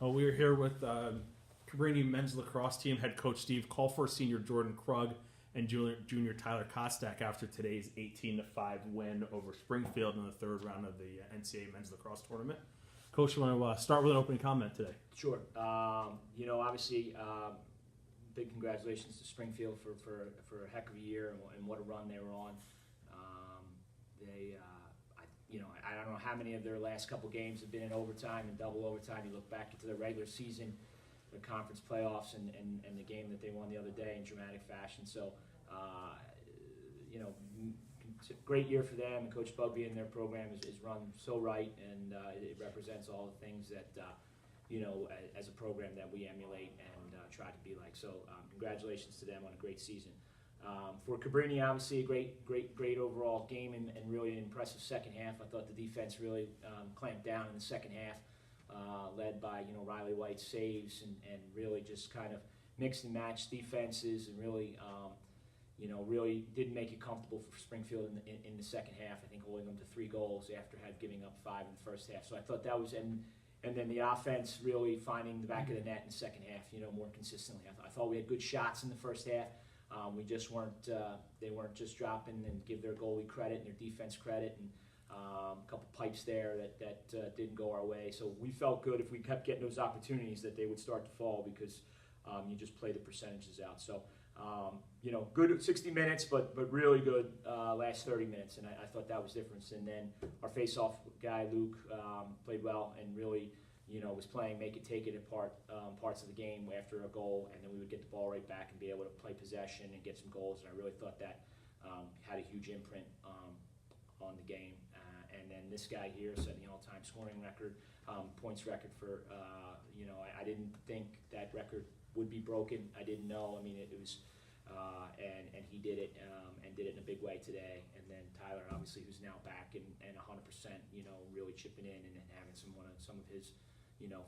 We are here with Cabrini men's lacrosse team head coach Steve Colfer, senior Jordan Krug, and junior Tyler Kostack after today's 18-5 win over Springfield in the third round of the NCAA men's lacrosse tournament. Coach, you want to start with an opening comment today? Sure. Obviously, big congratulations to Springfield for a heck of a year and what a run they were on. I don't know how many of their last couple games have been in overtime and double overtime. You look back into the regular season, the conference playoffs, and the game that they won the other day in dramatic fashion. So, great year for them. And Coach Bugby and their program is run so right, and it represents all the things that, as a program that we emulate and try to be like. So, congratulations to them on a great season. For Cabrini, obviously a great overall game and really an impressive second half. I thought the defense really clamped down in the second half, led by Riley White's saves and really just kind of mixed and matched defenses and really really did make it comfortable for Springfield in the second half. I think holding them to 3 goals after giving up 5 in the first half. So I thought that was and then the offense really finding the back of the net in the second half, more consistently. I thought we had good shots in the first half. We just weren't. They weren't just dropping and give their goalie credit and their defense credit, and a couple pipes there that didn't go our way. So we felt good if we kept getting those opportunities that they would start to fall because you just play the percentages out. So good 60 minutes, but really good last 30 minutes, and I thought that was different. And then our face-off guy Luke played well and really. Was playing make it, take it at parts of the game after a goal, and then we would get the ball right back and be able to play possession and get some goals. And I really thought that had a huge imprint on the game. And then this guy here set the all-time scoring record, points record for, I didn't think that record would be broken. I didn't know. I mean, it was, and he did it and did it in a big way today. And then Tyler, obviously, who's now back and 100%, really chipping in and having some of his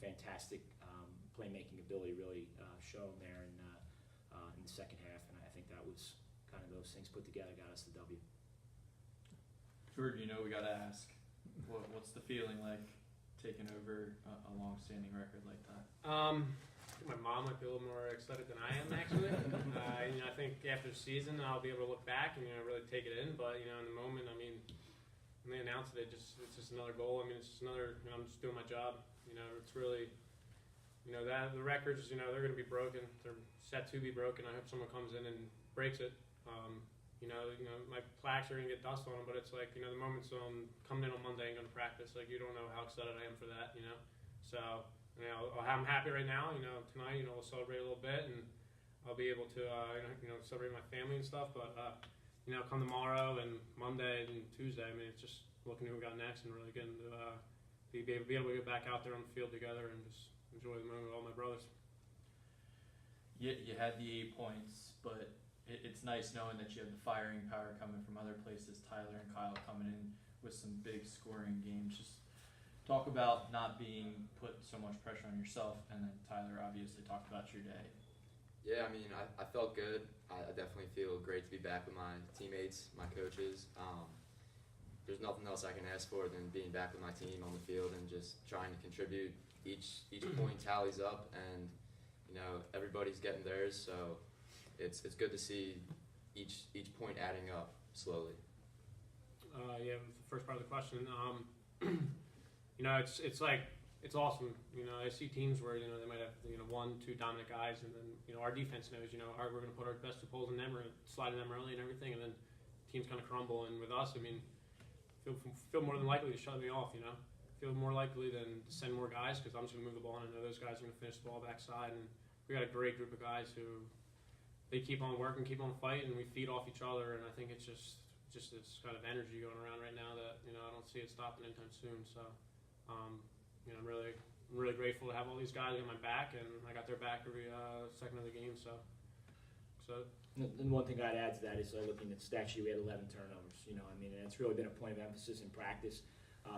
fantastic playmaking ability really shown there in the second half, and I think that was kind of those things put together got us the W. Jordan, we got to ask, what's the feeling like taking over a long-standing record like that? My mom might be a little more excited than I am, actually. I think after the season I'll be able to look back and really take it in, but in the moment, I mean, when they announced it, it's just another goal. I mean, it's just another. I'm just doing my job. It's really, that the records. They're going to be broken. They're set to be broken. I hope someone comes in and breaks it. My plaques are going to get dust on them, but it's like the moments coming in on Monday and going to practice. Like you don't know how excited I am for that. So I'm happy right now. Tonight we'll celebrate a little bit and I'll be able to celebrate my family and stuff. But come tomorrow and Monday and Tuesday, I mean, it's just looking at who we got next and really getting to be able to get back out there on the field together and just enjoy the moment with all my brothers. You had the 8 points, but it's nice knowing that you have the firing power coming from other places. Tyler and Kyle coming in with some big scoring games. Just talk about not being put so much pressure on yourself, and then Tyler obviously talked about your day. Yeah, I mean, I felt good. I definitely feel great to be back with my teammates, my coaches. There's nothing else I can ask for than being back with my team on the field and just trying to contribute. Each point tallies up, and everybody's getting theirs. So it's good to see each point adding up slowly. The first part of the question. It's awesome. I see teams where they might have 1, 2 dominant guys, and then our defense knows we're going to put our best 2 poles in them, we're going to slide in them early and everything, and then teams kind of crumble. And with us, I mean, feel more than likely to shut me off. Feel more likely than to send more guys because I'm just going to move the ball and I know those guys are going to finish the ball backside. And we got a great group of guys who they keep on working, keep on fighting, and we feed off each other. And I think it's just this kind of energy going around right now that I don't see it stopping anytime soon. So. I'm really grateful to have all these guys in my back, and I got their back every second of the game. So. And one thing I'd add to that is looking at the stat sheet, we had 11 turnovers. And it's really been a point of emphasis in practice,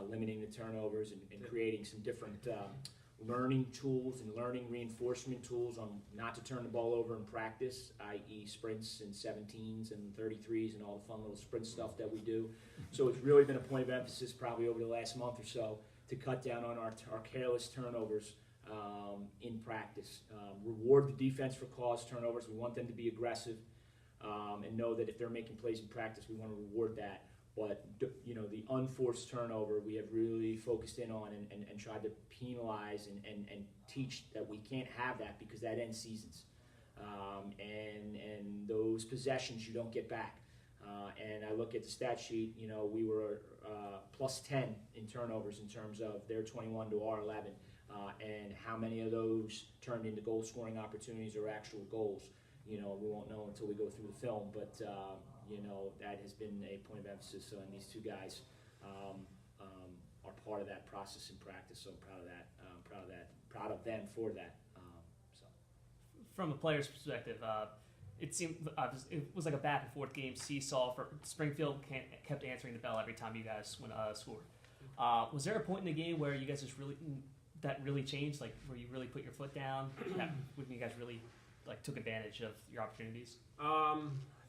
limiting the turnovers and creating some different learning tools and learning reinforcement tools on not to turn the ball over in practice, i.e. sprints and 17s and 33s and all the fun little sprint stuff that we do. So it's really been a point of emphasis probably over the last month or so to cut down on our careless turnovers in practice. Reward the defense for caused turnovers. We want them to be aggressive and know that if they're making plays in practice, we want to reward that. But, you know, the unforced turnover we have really focused in on and tried to penalize and teach that we can't have that because that ends seasons. And those possessions you don't get back. And I look at the stat sheet, you know, we were plus 10 in turnovers in terms of their 21 to our 11. And how many of those turned into goal scoring opportunities or actual goals. You know, we won't know until we go through the film, but, you know, that has been a point of emphasis. So, and these two guys are part of that process in practice. So proud of that, proud of them for that. So, from a player's perspective, it seemed it was like a back and forth game, seesaw. For Springfield kept answering the bell every time you guys scored. Was there a point in the game where you guys just really changed, like where you really put your foot down, when you guys really like took advantage of your opportunities? I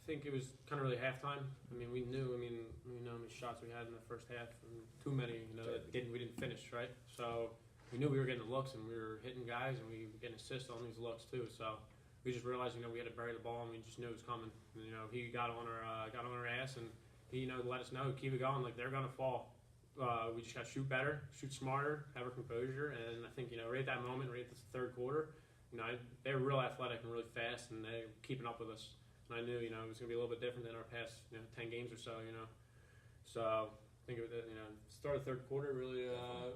think it was kind of really halftime. I mean, we knew. I mean, we know how many shots we had in the first half, and too many. You know, that we didn't finish, right? So we knew we were getting the looks, and we were hitting guys, and we were getting assists on these looks too. So we just realized, you know, we had to bury the ball, and we just knew it was coming. And, you know, he got on our ass, and he, you know, let us know, keep it going. Like, they're gonna fall. We just got to shoot better, shoot smarter, have our composure, and I think, you know, right at that moment, right at the third quarter, you know, they were real athletic and really fast, and they were keeping up with us. And I knew, you know, it was going to be a little bit different than our past, you know, 10 games or so, you know. So I think it was, you know, start of the third quarter, really,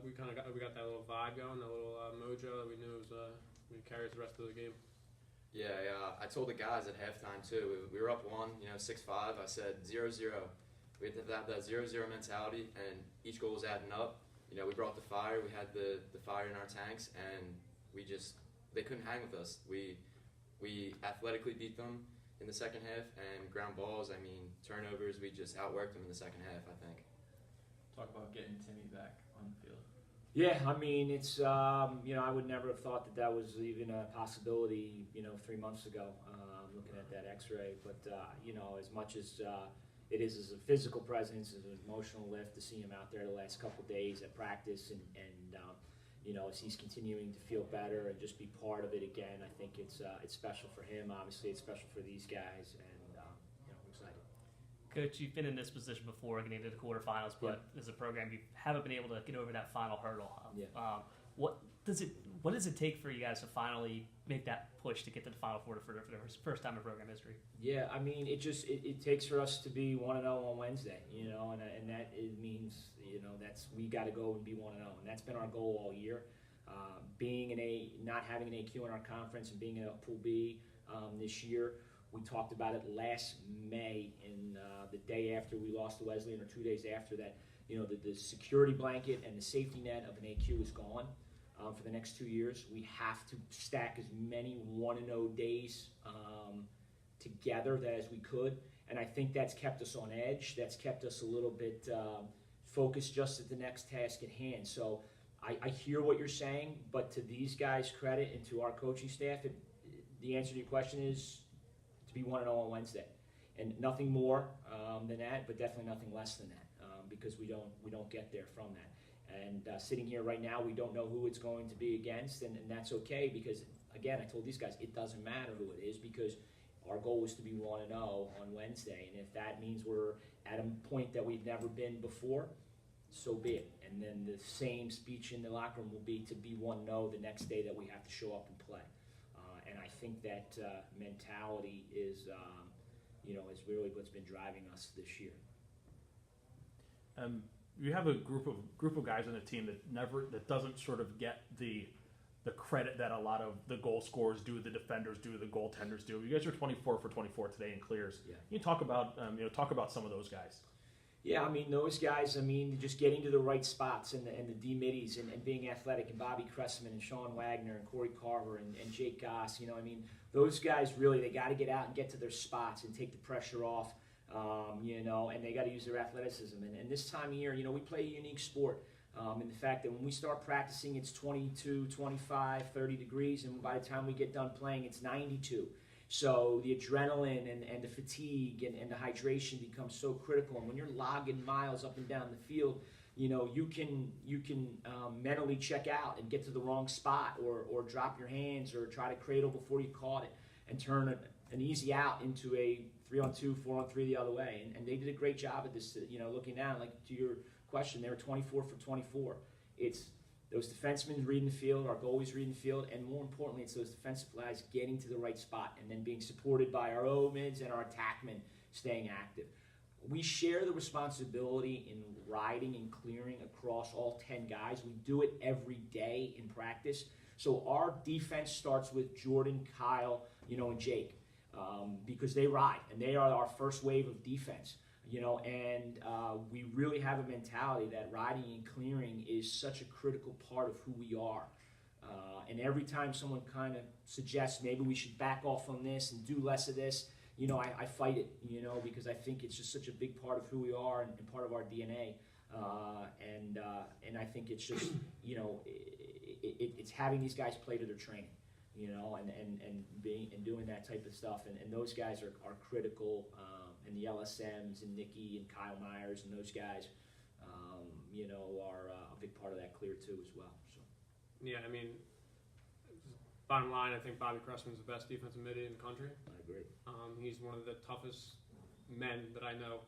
we got that little vibe going, that little mojo that we knew was we carried the rest of the game. Yeah, I told the guys at halftime too. We were up 1, you know, 6-5. I said 0-0. We had to have that 0-0 mentality, and each goal was adding up. You know, we brought the fire. We had the fire in our tanks, and they couldn't hang with us. We athletically beat them in the second half, and ground balls, I mean, turnovers, we just outworked them in the second half, I think. Talk about getting Timmy back on the field. yeah, I mean, it's, you know, I would never have thought that was even a possibility, you know, 3 months ago, looking at that x-ray. But, you know, as much as it is as a physical presence, as an emotional lift to see him out there the last couple of days at practice and you know, as he's continuing to feel better and just be part of it again, I think it's special for him. Obviously, it's special for these guys, and you know, I'm excited. Coach, you've been in this position before, getting into the quarterfinals, but as a program, you haven't been able to get over that final hurdle. What does it take for you guys to finally make that push to get to the Final Four for the first time in program history? Yeah, I mean, it takes for us to be 1-0 on Wednesday, you know, and that it means, you know, we got to go and be 1-0, and that's been our goal all year. Not having an AQ in our conference and being in a Pool B this year, we talked about it last May, and the day after we lost to Wesleyan, or 2 days after that, you know, the security blanket and the safety net of an AQ is gone. For the next 2 years, we have to stack as many 1-0 days together as we could, and I think that's kept us on edge. That's kept us a little bit focused just at the next task at hand. So I hear what you're saying, but to these guys' credit and to our coaching staff, the answer to your question is to be 1-0 on Wednesday, and nothing more than that, but definitely nothing less than that, because we don't get there from that. And sitting here right now, we don't know who it's going to be against, and that's okay, because, again, I told these guys it doesn't matter who it is, because our goal was to be 1-0 on Wednesday. And if that means we're at a point that we've never been before, so be it. And then the same speech in the locker room will be to be 1-0 the next day that we have to show up and play. And I think that mentality is, you know, is really what's been driving us this year. You have a group of guys on the team that doesn't sort of get the credit that a lot of the goal scorers do, the defenders do, the goaltenders do. You guys are 24 for 24 today in clears. Yeah. You talk about some of those guys. Yeah, I mean, those guys, just getting to the right spots and the D-middies and being athletic, and Bobby Cressman and Sean Wagner and Corey Carver and Jake Goss, you know, I mean, those guys really, they got to get out and get to their spots and take the pressure off. You know, and they got to use their athleticism. And this time of year, you know, we play a unique sport. And the fact that when we start practicing, it's 22, 25, 30 degrees, and by the time we get done playing, it's 92. So the adrenaline and the fatigue and the hydration becomes so critical. And when you're logging miles up and down the field, you can mentally check out and get to the wrong spot, or drop your hands, or try to cradle before you caught it, and turn an easy out into a 3-on-2, 4-on-3 the other way. And they did a great job at this. Looking down, like to your question, they were 24 for 24. It's those defensemen reading the field, our goalies reading the field, and more importantly, it's those defensive guys getting to the right spot and then being supported by our O-mids and our attackmen staying active. We share the responsibility in riding and clearing across all 10 guys. We do it every day in practice. So our defense starts with Jordan, Kyle, and Jake, because they ride, and they are our first wave of defense. And we really have a mentality that riding and clearing is such a critical part of who we are. And every time someone kind of suggests maybe we should back off on this and do less of this, I fight it, because I think it's just such a big part of who we are and part of our DNA. And I think it's just, it's having these guys play to their training, and doing that type of stuff. And those guys are critical. And the LSMs and Nikki and Kyle Myers and those guys, are a big part of that clear too as well. So. Yeah, bottom line, I think Bobby Cressman's the best defensive mid in the country. I agree. He's one of the toughest men that I know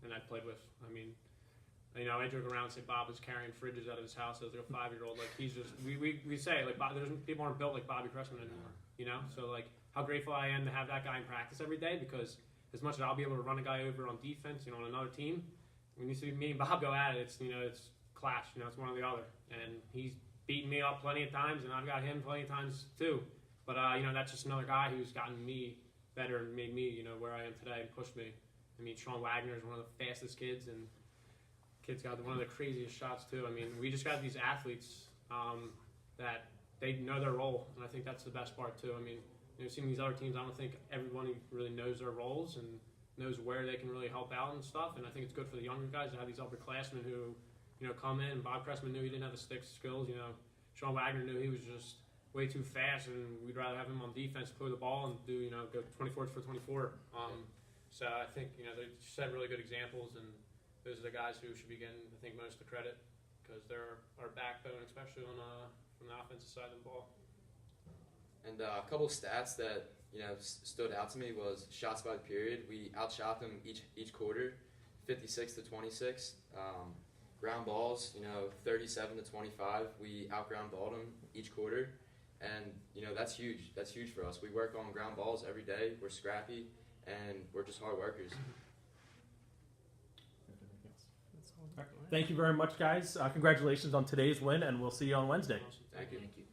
and I've played with. I joke around and say Bob was carrying fridges out of his house as like a 5-year-old. Like he's just, we say like people aren't built like Bobby Cressman anymore. So like how grateful I am to have that guy in practice every day, because as much as I'll be able to run a guy over on defense, on another team, when you see me and Bob go at it, it's clash. It's one or the other. And he's beaten me up plenty of times, and I've got him plenty of times too. But that's just another guy who's gotten me better and made me where I am today and pushed me. Sean Wagner is one of the fastest kids, and kid's got one of the craziest shots too. We just got these athletes that they know their role, and I think that's the best part too. Seeing these other teams, I don't think everyone really knows their roles and knows where they can really help out and stuff. And I think it's good for the younger guys to have these upperclassmen who, come in. Bob Cressman knew he didn't have the stick skills. Sean Wagner knew he was just way too fast, and we'd rather have him on defense, clear the ball, and do go 24 for 24. So I think they set really good examples, and those are the guys who should be getting, I think, most of the credit, because they're our backbone, especially on from the offensive side of the ball. And a couple of stats that stood out to me was shots by the period. We outshot them each quarter, 56 to 26. Ground balls, 37 to 25. We outground balled them each quarter, and that's huge. That's huge for us. We work on ground balls every day. We're scrappy, and we're just hard workers. Thank you very much, guys. Congratulations on today's win, and we'll see you on Wednesday. Thank you. Thank you.